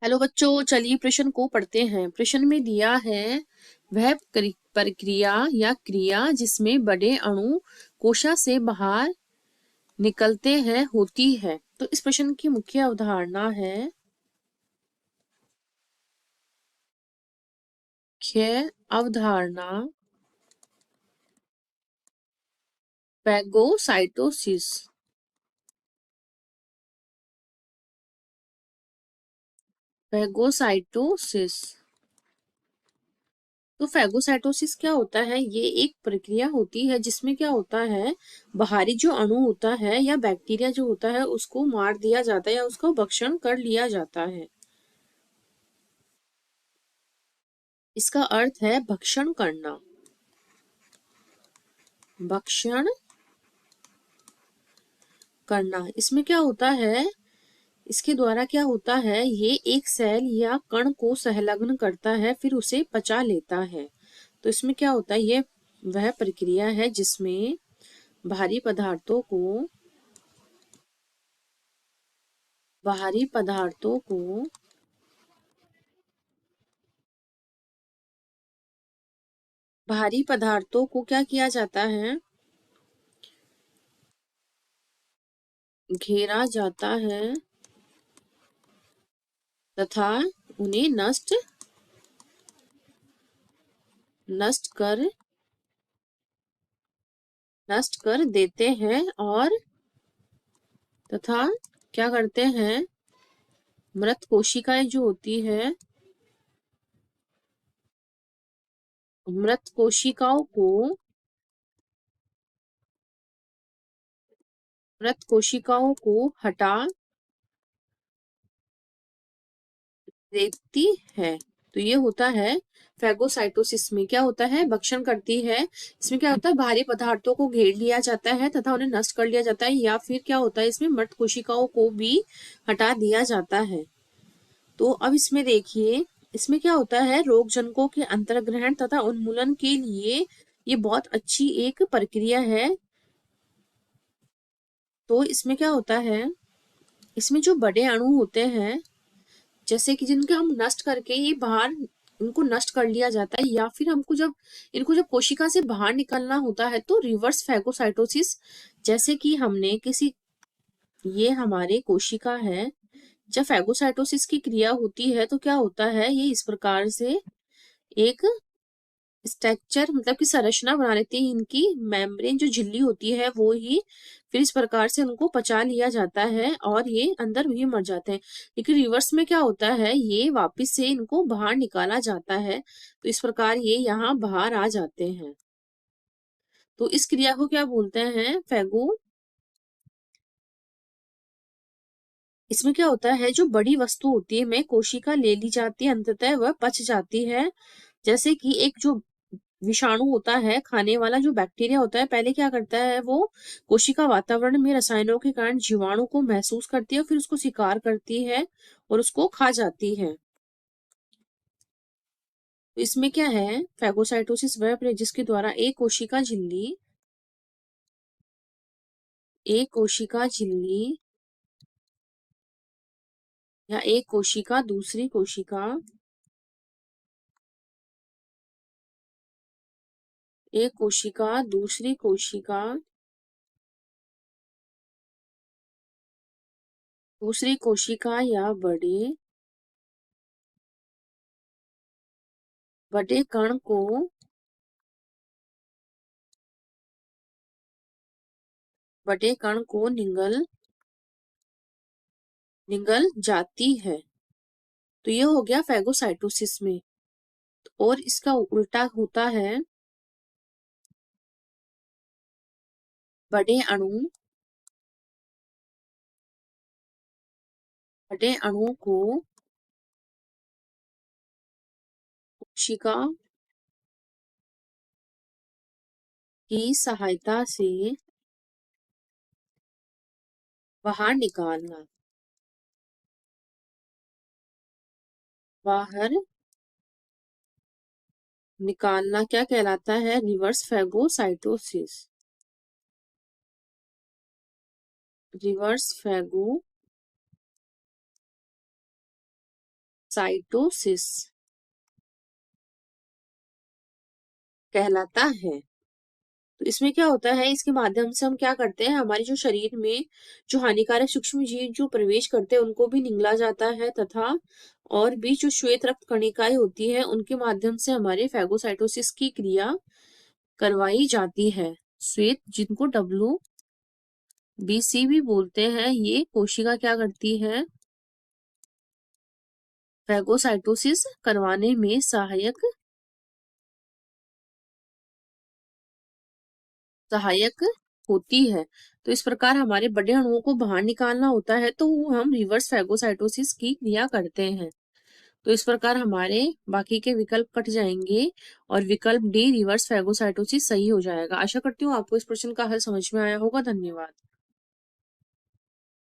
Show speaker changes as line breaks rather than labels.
Hello बच्चों, चलिए प्रश्न को पढ़ते हैं। प्रश्न में दिया है वह प्रक्रिया या क्रिया जिसमें बड़े अणु कोशा से बाहर निकलते हैं होती है। तो इस प्रश्न की मुख्य अवधारणा है मुख्य अवधारणा फैगोसाइटोसिस। फैगोसाइटोसिस। तो फैगोसाइटोसिस क्या होता है? ये एक प्रक्रिया होती है जिसमें क्या होता है, बाहरी जो अणु होता है या बैक्टीरिया जो होता है उसको मार दिया जाता है या उसको भक्षण कर लिया जाता है। इसका अर्थ है भक्षण करना। भक्षण करना। इसमें क्या होता है, इसके द्वारा क्या होता है, ये एक सेल या कण को संलग्न करता है फिर उसे पचा लेता है। तो इसमें क्या होता है, ये वह प्रक्रिया है जिसमें बाहरी पदार्थों को बाहरी पदार्थों को बाहरी पदार्थों को क्या किया जाता है, घेरा जाता है तथा उन्हें नष्ट कर नष्ट कर देते हैं और तथा क्या करते हैं, मृत कोशिकाएं जो होती है, मृत कोशिकाओं को मृत कोशिकाओं को हटा देती है। तो ये होता है फैगोसाइटोसिस में क्या होता है, भक्षण करती है। इसमें क्या होता है, भारी पदार्थों को घेर लिया जाता है तथा उन्हें नष्ट कर लिया जाता है, या फिर क्या होता है, इसमें मृत कोशिकाओं को भी हटा दिया जाता है। तो अब इसमें देखिए, इसमें क्या होता है, रोग जनकों के अंतर्ग्रहण तथा उन्मूलन के लिए ये बहुत अच्छी एक प्रक्रिया है। तो इसमें क्या होता है, इसमें जो बड़े अणु होते हैं जैसे कि जिनके हम नष्ट करके ये बाहर इनको नष्ट कर लिया जाता है, या फिर हमको जब इनको जब कोशिका से बाहर निकलना होता है तो रिवर्स फैगोसाइटोसिस, जैसे कि हमने किसी, ये हमारे कोशिका है, जब फैगोसाइटोसिस की क्रिया होती है तो क्या होता है, ये इस प्रकार से एक स्ट्रक्चर मतलब कि संरचना बना लेती है। इनकी मेम्ब्रेन जो झिल्ली होती है वो ही फिर इस प्रकार से उनको पचा लिया जाता है और ये अंदर भी मर जाते हैं। लेकिन रिवर्स में क्या होता है, ये वापस से इनको बाहर निकाला जाता है। तो इस प्रकार ये यहाँ बाहर आ जाते हैं। तो इस क्रिया को क्या बोलते हैं, फैगो। इसमें क्या होता है, जो बड़ी वस्तु होती है में कोशिका ले ली जाती है, अंततः वह पच जाती है। जैसे कि एक जो विषाणु होता है, खाने वाला जो बैक्टीरिया होता है, पहले क्या करता है, वो कोशिका वातावरण में रसायनों के कारण जीवाणु को महसूस करती है, फिर उसको शिकार करती है और उसको खा जाती है। तो इसमें क्या है, फैगोसाइटोसिस वह प्रक्रिया जिसके द्वारा एक कोशिका झिल्ली या एक कोशिका दूसरी कोशिका या बड़े कण को निगल जाती है। तो ये हो गया फैगोसाइटोसिस में। और इसका उल्टा होता है, बड़े अणु बड़े अणुओं को कोशिका की सहायता से बाहर निकालना। बाहर निकालना क्या कहलाता है, रिवर्स फैगोसाइटोसिस। रिवर्स साइटोसिस कहलाता है। तो इसमें क्या होता है, इसके माध्यम से हम क्या करते हैं, हमारे जो शरीर में जो हानिकारक सूक्ष्म जीव जो प्रवेश करते हैं उनको भी निगला जाता है, तथा और भी जो श्वेत रक्त कणिकाएं होती है उनके माध्यम से हमारे फैगोसाइटोसिस की क्रिया करवाई जाती है। श्वेत, जिनको WBC भी बोलते हैं, ये कोशिका क्या करती है, फैगोसाइटोसिस करवाने में सहायक होती है। तो इस प्रकार हमारे बड़े अणुओं को बाहर निकालना होता है तो हम रिवर्स फैगोसाइटोसिस की क्रिया करते हैं। तो इस प्रकार हमारे बाकी के विकल्प कट जाएंगे और विकल्प डी रिवर्स फैगोसाइटोसिस सही हो जाएगा। आशा करती हूँ आपको इस प्रश्न का हल समझ में आया होगा। धन्यवाद।